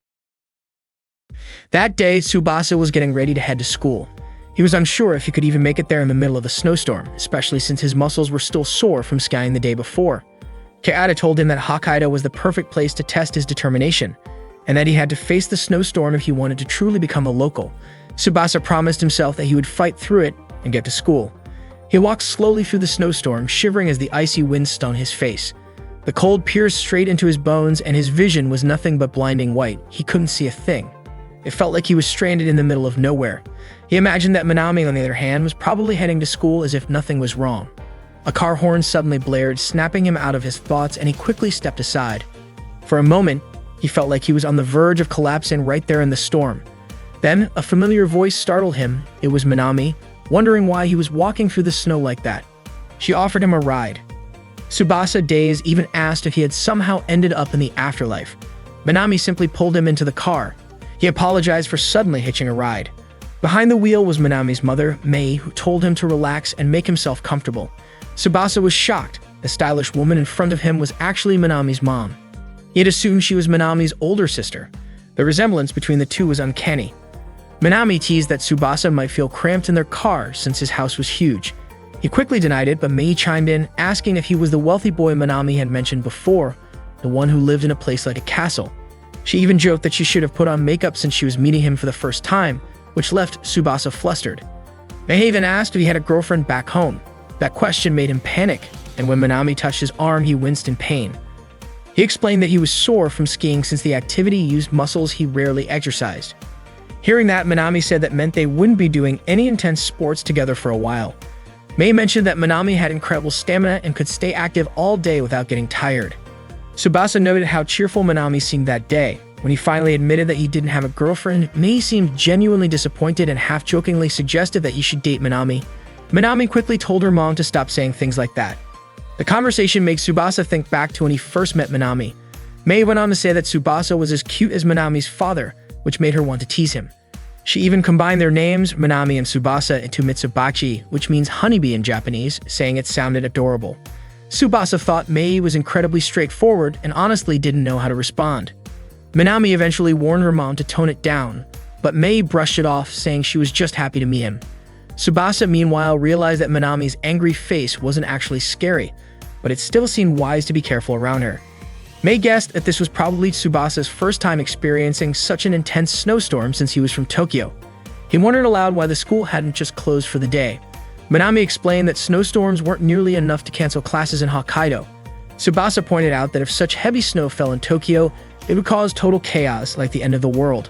That day, Tsubasa was getting ready to head to school. He was unsure if he could even make it there in the middle of a snowstorm, especially since his muscles were still sore from skiing the day before. Keita told him that Hokkaido was the perfect place to test his determination, and that he had to face the snowstorm if he wanted to truly become a local. Tsubasa promised himself that he would fight through it and get to school. He walked slowly through the snowstorm, shivering as the icy wind stung his face. The cold pierced straight into his bones, and his vision was nothing but blinding white. He couldn't see a thing. It felt like he was stranded in the middle of nowhere. He imagined that Minami, on the other hand, was probably heading to school as if nothing was wrong. A car horn suddenly blared, snapping him out of his thoughts, and he quickly stepped aside. For a moment, he felt like he was on the verge of collapsing right there in the storm. Then, a familiar voice startled him. It was Minami, wondering why he was walking through the snow like that. She offered him a ride. Tsubasa, dazed, even asked if he had somehow ended up in the afterlife. Minami simply pulled him into the car. He apologized for suddenly hitching a ride. Behind the wheel was Minami's mother, Mei, who told him to relax and make himself comfortable. Tsubasa was shocked. The stylish woman in front of him was actually Minami's mom. He had assumed she was Minami's older sister. The resemblance between the two was uncanny. Minami teased that Tsubasa might feel cramped in their car since his house was huge. He quickly denied it, but Mei chimed in, asking if he was the wealthy boy Minami had mentioned before, the one who lived in a place like a castle. She even joked that she should have put on makeup since she was meeting him for the first time, which left Tsubasa flustered. Mei even asked if he had a girlfriend back home. That question made him panic, and when Minami touched his arm, he winced in pain. He explained that he was sore from skiing since the activity used muscles he rarely exercised. Hearing that, Minami said that meant they wouldn't be doing any intense sports together for a while. Mei mentioned that Minami had incredible stamina and could stay active all day without getting tired. Tsubasa noted how cheerful Minami seemed that day. When he finally admitted that he didn't have a girlfriend, Mei seemed genuinely disappointed and half-jokingly suggested that he should date Minami. Minami quickly told her mom to stop saying things like that. The conversation makes Tsubasa think back to when he first met Minami. Mei went on to say that Tsubasa was as cute as Minami's father, which made her want to tease him. She even combined their names, Minami and Tsubasa, into Mitsubachi, which means honeybee in Japanese, saying it sounded adorable. Tsubasa thought Mei was incredibly straightforward and honestly didn't know how to respond. Minami eventually warned her mom to tone it down, but Mei brushed it off, saying she was just happy to meet him. Tsubasa, meanwhile, realized that Minami's angry face wasn't actually scary, but it still seemed wise to be careful around her. Mei guessed that this was probably Tsubasa's first time experiencing such an intense snowstorm since he was from Tokyo. He wondered aloud why the school hadn't just closed for the day. Minami explained that snowstorms weren't nearly enough to cancel classes in Hokkaido. Tsubasa pointed out that if such heavy snow fell in Tokyo, it would cause total chaos, like the end of the world.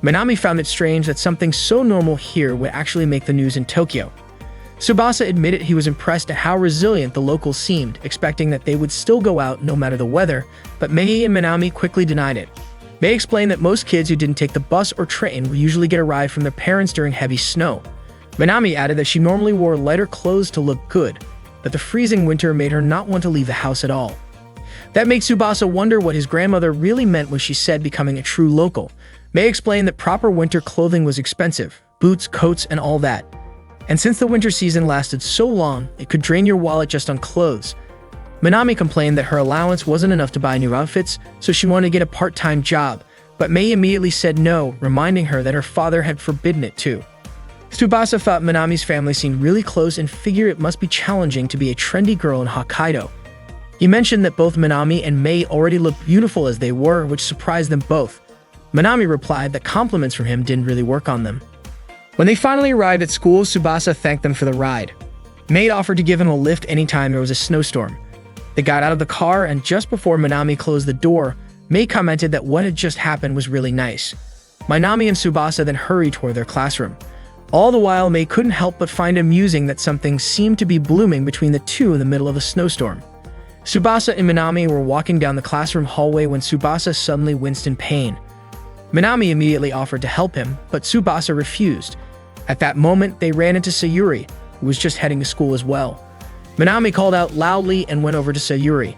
Minami found it strange that something so normal here would actually make the news in Tokyo. Tsubasa admitted he was impressed at how resilient the locals seemed, expecting that they would still go out no matter the weather, but Mei and Minami quickly denied it. Mei explained that most kids who didn't take the bus or train would usually get a ride from their parents during heavy snow. Minami added that she normally wore lighter clothes to look good, that the freezing winter made her not want to leave the house at all. That makes Tsubasa wonder what his grandmother really meant when she said becoming a true local. Mei explained that proper winter clothing was expensive, boots, coats, and all that. And since the winter season lasted so long, it could drain your wallet just on clothes. Minami complained that her allowance wasn't enough to buy new outfits, so she wanted to get a part-time job, but Mei immediately said no, reminding her that her father had forbidden it too. Tsubasa thought Minami's family seemed really close and figured it must be challenging to be a trendy girl in Hokkaido. He mentioned that both Minami and Mei already looked beautiful as they were, which surprised them both. Minami replied that compliments from him didn't really work on them. When they finally arrived at school, Tsubasa thanked them for the ride. Mei offered to give him a lift anytime there was a snowstorm. They got out of the car, and just before Minami closed the door, Mei commented that what had just happened was really nice. Minami and Tsubasa then hurried toward their classroom. All the while, Mei couldn't help but find amusing that something seemed to be blooming between the two in the middle of a snowstorm. Tsubasa and Minami were walking down the classroom hallway when Tsubasa suddenly winced in pain. Minami immediately offered to help him, but Tsubasa refused. At that moment, they ran into Sayuri, who was just heading to school as well. Minami called out loudly and went over to Sayuri.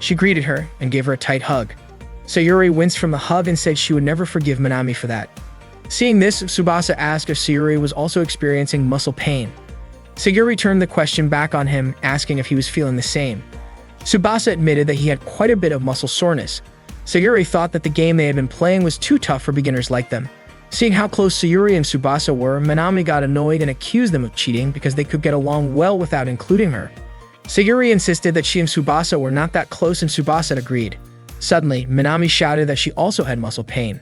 She greeted her and gave her a tight hug. Sayuri winced from the hug and said she would never forgive Minami for that. Seeing this, Tsubasa asked if Sayuri was also experiencing muscle pain. Sayuri turned the question back on him, asking if he was feeling the same. Tsubasa admitted that he had quite a bit of muscle soreness. Sayuri thought that the game they had been playing was too tough for beginners like them. Seeing how close Sayuri and Tsubasa were, Minami got annoyed and accused them of cheating because they could get along well without including her. Sayuri insisted that she and Tsubasa were not that close, and Tsubasa agreed. Suddenly, Minami shouted that she also had muscle pain.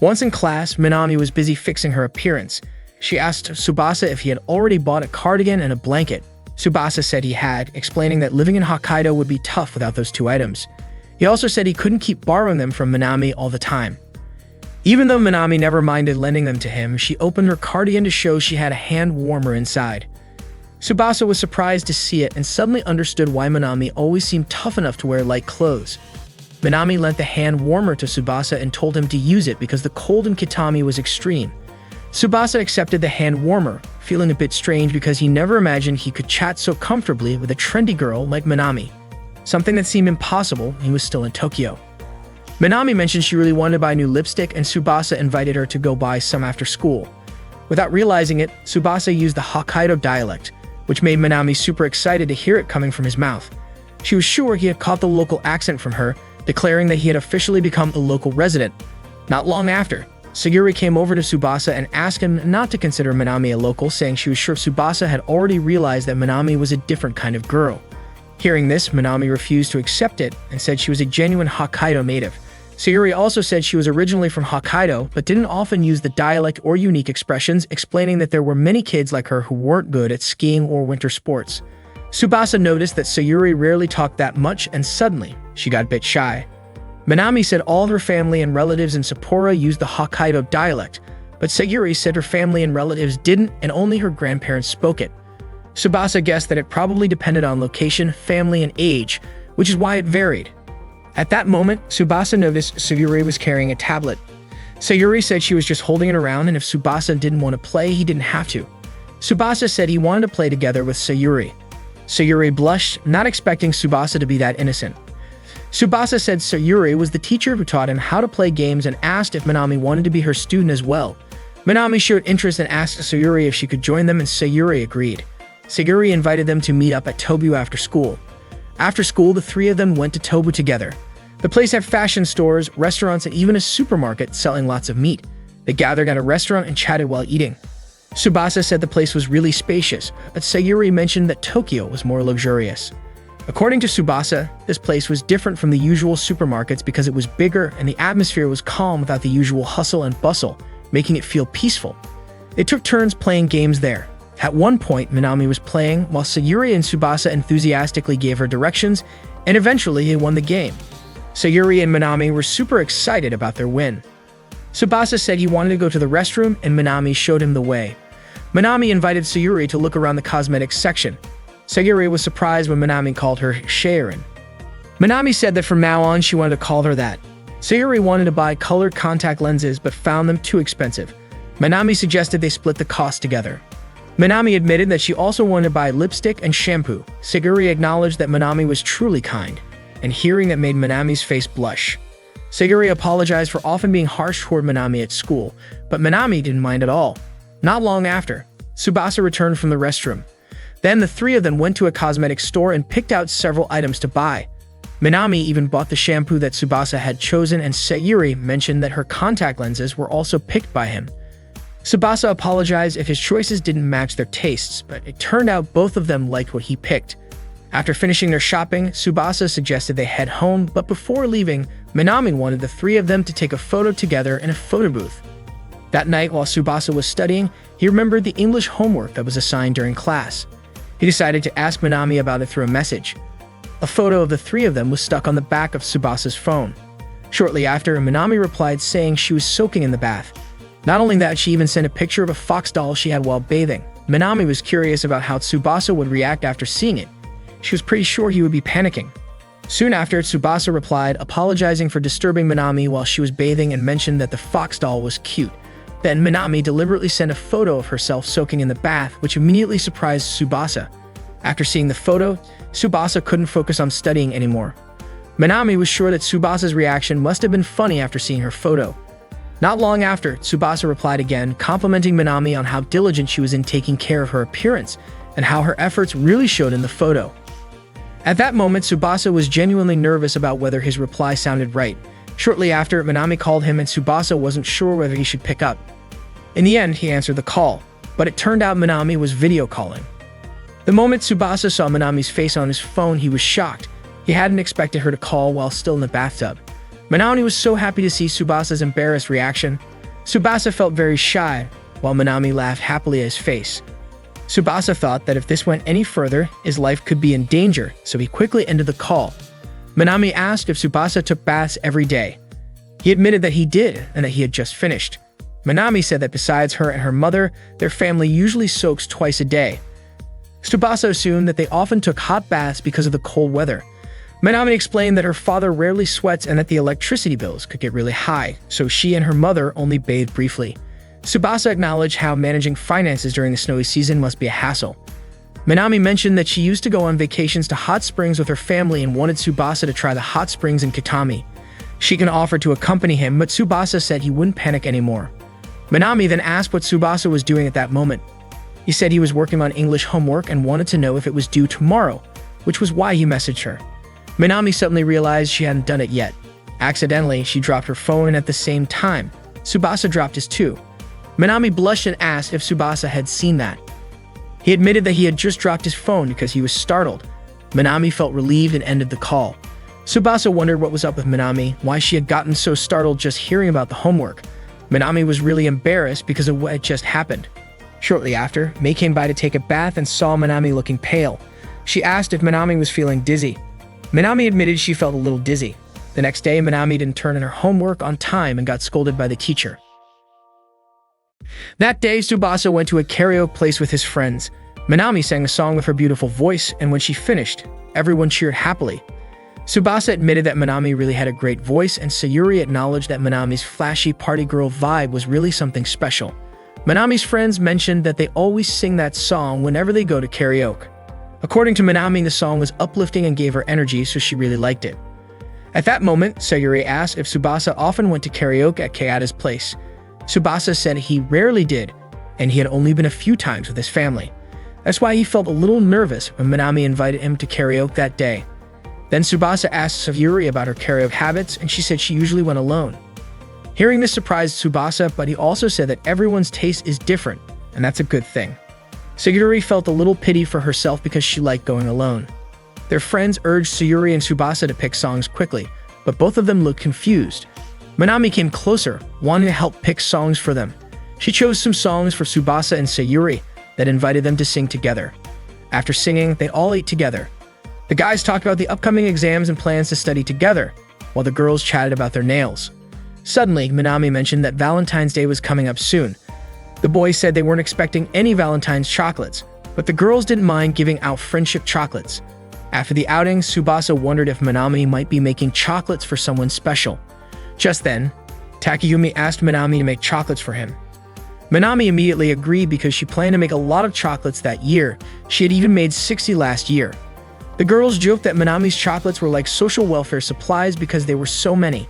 Once in class, Minami was busy fixing her appearance. She asked Tsubasa if he had already bought a cardigan and a blanket. Tsubasa said he had, explaining that living in Hokkaido would be tough without those two items. He also said he couldn't keep borrowing them from Minami all the time. Even though Minami never minded lending them to him, she opened her cardigan to show she had a hand warmer inside. Tsubasa was surprised to see it and suddenly understood why Minami always seemed tough enough to wear light clothes. Minami lent the hand warmer to Tsubasa and told him to use it because the cold in Kitami was extreme. Tsubasa accepted the hand warmer, feeling a bit strange because he never imagined he could chat so comfortably with a trendy girl like Minami. Something that seemed impossible, he was still in Tokyo. Minami mentioned she really wanted to buy new lipstick, and Tsubasa invited her to go buy some after school. Without realizing it, Tsubasa used the Hokkaido dialect, which made Minami super excited to hear it coming from his mouth. She was sure he had caught the local accent from her, declaring that he had officially become a local resident. Not long after, Sayuri came over to Tsubasa and asked him not to consider Minami a local, saying she was sure Tsubasa had already realized that Minami was a different kind of girl. Hearing this, Minami refused to accept it and said she was a genuine Hokkaido native. Sayuri also said she was originally from Hokkaido, but didn't often use the dialect or unique expressions, explaining that there were many kids like her who weren't good at skiing or winter sports. Tsubasa noticed that Sayuri rarely talked that much, and suddenly, she got a bit shy. Minami said all her family and relatives in Sapporo used the Hokkaido dialect, but Sayuri said her family and relatives didn't and only her grandparents spoke it. Tsubasa guessed that it probably depended on location, family, and age, which is why it varied. At that moment, Tsubasa noticed Sayuri was carrying a tablet. Sayuri said she was just holding it around, and if Tsubasa didn't want to play, he didn't have to. Tsubasa said he wanted to play together with Sayuri. Sayuri blushed, not expecting Tsubasa to be that innocent. Tsubasa said Sayuri was the teacher who taught him how to play games and asked if Minami wanted to be her student as well. Minami showed interest and asked Sayuri if she could join them, and Sayuri agreed. Sayuri invited them to meet up at Tobu after school. After school, the three of them went to Tobu together. The place had fashion stores, restaurants, and even a supermarket selling lots of meat. They gathered at a restaurant and chatted while eating. Tsubasa said the place was really spacious, but Sayuri mentioned that Tokyo was more luxurious. According to Tsubasa, this place was different from the usual supermarkets because it was bigger and the atmosphere was calm without the usual hustle and bustle, making it feel peaceful. They took turns playing games there. At one point, Minami was playing, while Sayuri and Tsubasa enthusiastically gave her directions, and eventually he won the game. Sayuri and Minami were super excited about their win. Tsubasa said he wanted to go to the restroom, and Minami showed him the way. Minami invited Sayuri to look around the cosmetics section. Sayuri was surprised when Minami called her Sharon. Minami said that from now on she wanted to call her that. Sayuri wanted to buy colored contact lenses but found them too expensive. Minami suggested they split the cost together. Minami admitted that she also wanted to buy lipstick and shampoo. Sayuri acknowledged that Minami was truly kind, and hearing that made Minami's face blush. Sayuri apologized for often being harsh toward Minami at school, but Minami didn't mind at all. Not long after, Tsubasa returned from the restroom. Then the three of them went to a cosmetics store and picked out several items to buy. Minami even bought the shampoo that Tsubasa had chosen, and Sayuri mentioned that her contact lenses were also picked by him. Tsubasa apologized if his choices didn't match their tastes, but it turned out both of them liked what he picked. After finishing their shopping, Tsubasa suggested they head home, but before leaving, Minami wanted the three of them to take a photo together in a photo booth. That night, while Tsubasa was studying, he remembered the English homework that was assigned during class. He decided to ask Minami about it through a message. A photo of the three of them was stuck on the back of Tsubasa's phone. Shortly after, Minami replied saying she was soaking in the bath. Not only that, she even sent a picture of a fox doll she had while bathing. Minami was curious about how Tsubasa would react after seeing it. She was pretty sure he would be panicking. Soon after, Tsubasa replied, apologizing for disturbing Minami while she was bathing, and mentioned that the fox doll was cute. Then Minami deliberately sent a photo of herself soaking in the bath, which immediately surprised Tsubasa. After seeing the photo, Tsubasa couldn't focus on studying anymore. Minami was sure that Tsubasa's reaction must have been funny after seeing her photo. Not long after, Tsubasa replied again, complimenting Minami on how diligent she was in taking care of her appearance and how her efforts really showed in the photo. At that moment, Tsubasa was genuinely nervous about whether his reply sounded right. Shortly after, Minami called him and Tsubasa wasn't sure whether he should pick up. In the end, he answered the call, but it turned out Minami was video calling. The moment Tsubasa saw Minami's face on his phone, he was shocked. He hadn't expected her to call while still in the bathtub. Minami was so happy to see Tsubasa's embarrassed reaction. Tsubasa felt very shy, while Minami laughed happily at his face. Tsubasa thought that if this went any further, his life could be in danger, so he quickly ended the call. Minami asked if Tsubasa took baths every day. He admitted that he did and that he had just finished. Minami said that besides her and her mother, their family usually soaks twice a day. Tsubasa assumed that they often took hot baths because of the cold weather. Minami explained that her father rarely sweats and that the electricity bills could get really high, so she and her mother only bathed briefly. Tsubasa acknowledged how managing finances during the snowy season must be a hassle. Minami mentioned that she used to go on vacations to hot springs with her family and wanted Tsubasa to try the hot springs in Kitami. She can offer to accompany him, but Tsubasa said he wouldn't panic anymore. Minami then asked what Tsubasa was doing at that moment. He said he was working on English homework and wanted to know if it was due tomorrow, which was why he messaged her. Minami suddenly realized she hadn't done it yet. Accidentally, she dropped her phone at the same time. Tsubasa dropped his too. Minami blushed and asked if Tsubasa had seen that. He admitted that he had just dropped his phone because he was startled. Minami felt relieved and ended the call. Tsubasa wondered what was up with Minami, why she had gotten so startled just hearing about the homework. Minami was really embarrassed because of what had just happened. Shortly after, Mei came by to take a bath and saw Minami looking pale. She asked if Minami was feeling dizzy. Minami admitted she felt a little dizzy. The next day, Minami didn't turn in her homework on time and got scolded by the teacher. That day, Tsubasa went to a karaoke place with his friends. Minami sang a song with her beautiful voice, and when she finished, everyone cheered happily. Tsubasa admitted that Minami really had a great voice, and Sayuri acknowledged that Minami's flashy party girl vibe was really something special. Minami's friends mentioned that they always sing that song whenever they go to karaoke. According to Minami, the song was uplifting and gave her energy, so she really liked it. At that moment, Sayuri asked if Tsubasa often went to karaoke at Kayada's place. Tsubasa said he rarely did, and he had only been a few times with his family. That's why he felt a little nervous when Minami invited him to karaoke that day. Then Tsubasa asked Sayuri about her karaoke habits, and she said she usually went alone. Hearing this surprised Tsubasa, but he also said that everyone's taste is different, and that's a good thing. Sayuri felt a little pity for herself because she liked going alone. Their friends urged Sayuri and Tsubasa to pick songs quickly, but both of them looked confused. Minami came closer, wanting to help pick songs for them. She chose some songs for Tsubasa and Sayuri that invited them to sing together. After singing, they all ate together. The guys talked about the upcoming exams and plans to study together, while the girls chatted about their nails. Suddenly, Minami mentioned that Valentine's Day was coming up soon. The boys said they weren't expecting any Valentine's chocolates, but the girls didn't mind giving out friendship chocolates. After the outing, Tsubasa wondered if Minami might be making chocolates for someone special. Just then, Takayumi asked Minami to make chocolates for him. Minami immediately agreed because she planned to make a lot of chocolates that year. She had even made 60 last year. The girls joked that Minami's chocolates were like social welfare supplies because there were so many.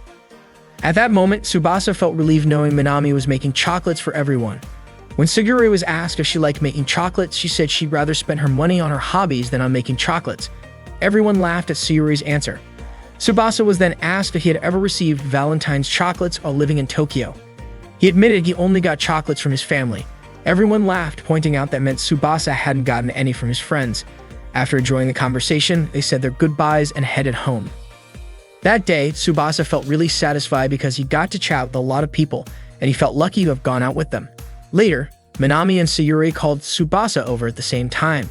At that moment, Tsubasa felt relieved knowing Minami was making chocolates for everyone. When Sayuri was asked if she liked making chocolates, she said she'd rather spend her money on her hobbies than on making chocolates. Everyone laughed at Sayuri's answer. Tsubasa was then asked if he had ever received Valentine's chocolates while living in Tokyo. He admitted he only got chocolates from his family. Everyone laughed, pointing out that meant Tsubasa hadn't gotten any from his friends. After enjoying the conversation, they said their goodbyes and headed home. That day, Tsubasa felt really satisfied because he got to chat with a lot of people, and he felt lucky to have gone out with them. Later, Minami and Sayuri called Tsubasa over at the same time.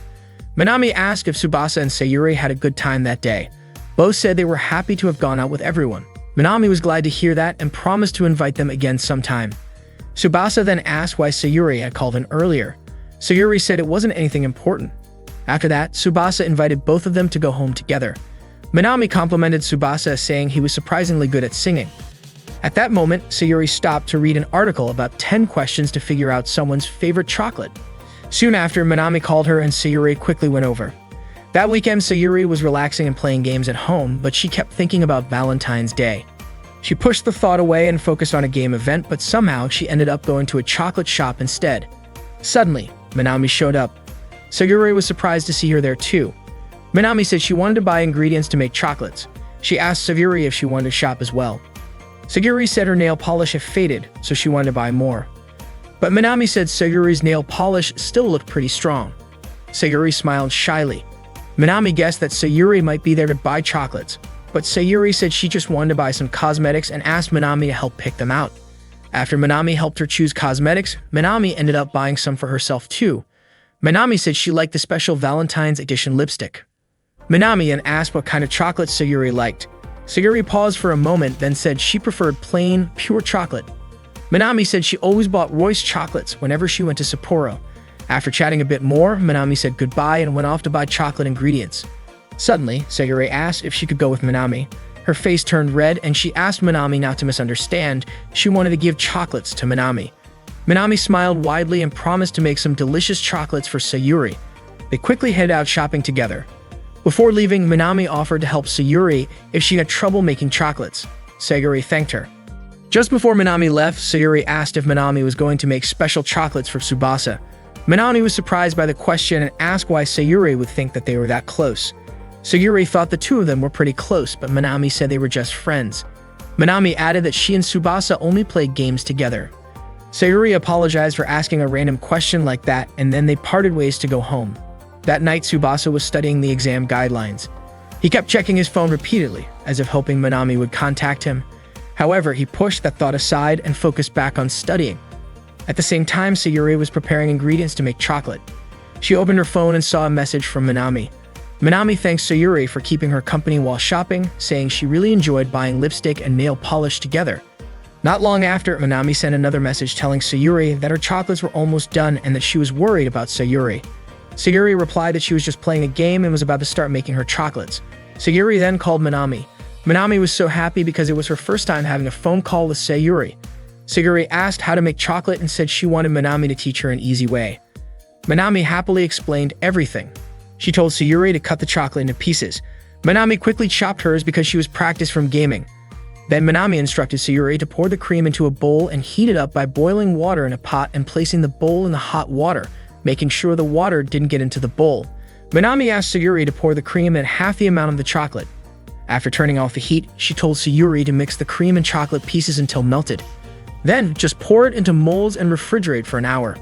Minami asked if Tsubasa and Sayuri had a good time that day. Both said they were happy to have gone out with everyone. Minami was glad to hear that and promised to invite them again sometime. Tsubasa then asked why Sayuri had called in earlier. Sayuri said it wasn't anything important. After that, Tsubasa invited both of them to go home together. Minami complimented Tsubasa, saying he was surprisingly good at singing. At that moment, Sayuri stopped to read an article about 10 questions to figure out someone's favorite chocolate. Soon after, Minami called her and Sayuri quickly went over. That weekend, Sayuri was relaxing and playing games at home, but she kept thinking about Valentine's Day. She pushed the thought away and focused on a game event, but somehow she ended up going to a chocolate shop instead. Suddenly, Minami showed up. Sayuri was surprised to see her there too. Minami said she wanted to buy ingredients to make chocolates. She asked Sayuri if she wanted to shop as well. Sayuri said her nail polish had faded, so she wanted to buy more. But Minami said Sayuri's nail polish still looked pretty strong. Sayuri smiled shyly. Minami guessed that Sayuri might be there to buy chocolates, but Sayuri said she just wanted to buy some cosmetics and asked Minami to help pick them out. After Minami helped her choose cosmetics, Minami ended up buying some for herself too. Minami said she liked the special Valentine's edition lipstick. Minami then asked what kind of chocolate Sayuri liked. Sayuri paused for a moment, then said she preferred plain, pure chocolate. Minami said she always bought Royce chocolates whenever she went to Sapporo. After chatting a bit more, Minami said goodbye and went off to buy chocolate ingredients. Suddenly, Sayuri asked if she could go with Minami. Her face turned red and she asked Minami not to misunderstand. She wanted to give chocolates to Minami. Minami smiled widely and promised to make some delicious chocolates for Sayuri. They quickly headed out shopping together. Before leaving, Minami offered to help Sayuri if she had trouble making chocolates. Sayuri thanked her. Just before Minami left, Sayuri asked if Minami was going to make special chocolates for Tsubasa. Minami was surprised by the question and asked why Sayuri would think that they were that close. Sayuri thought the two of them were pretty close, but Minami said they were just friends. Minami added that she and Tsubasa only played games together. Sayuri apologized for asking a random question like that, and then they parted ways to go home. That night, Tsubasa was studying the exam guidelines. He kept checking his phone repeatedly, as if hoping Minami would contact him. However, he pushed that thought aside and focused back on studying. At the same time, Sayuri was preparing ingredients to make chocolate. She opened her phone and saw a message from Minami. Minami thanks Sayuri for keeping her company while shopping, saying she really enjoyed buying lipstick and nail polish together. Not long after, Minami sent another message telling Sayuri that her chocolates were almost done and that she was worried about Sayuri. Sayuri replied that she was just playing a game and was about to start making her chocolates. Sayuri then called Minami. Minami was so happy because it was her first time having a phone call with Sayuri. Sayuri asked how to make chocolate and said she wanted Minami to teach her an easy way. Minami happily explained everything. She told Sayuri to cut the chocolate into pieces. Minami quickly chopped hers because she was practiced from gaming. Then Minami instructed Sayuri to pour the cream into a bowl and heat it up by boiling water in a pot and placing the bowl in the hot water, making sure the water didn't get into the bowl. Minami asked Sayuri to pour the cream in half the amount of the chocolate. After turning off the heat, she told Sayuri to mix the cream and chocolate pieces until melted. Then, just pour it into molds and refrigerate for an hour.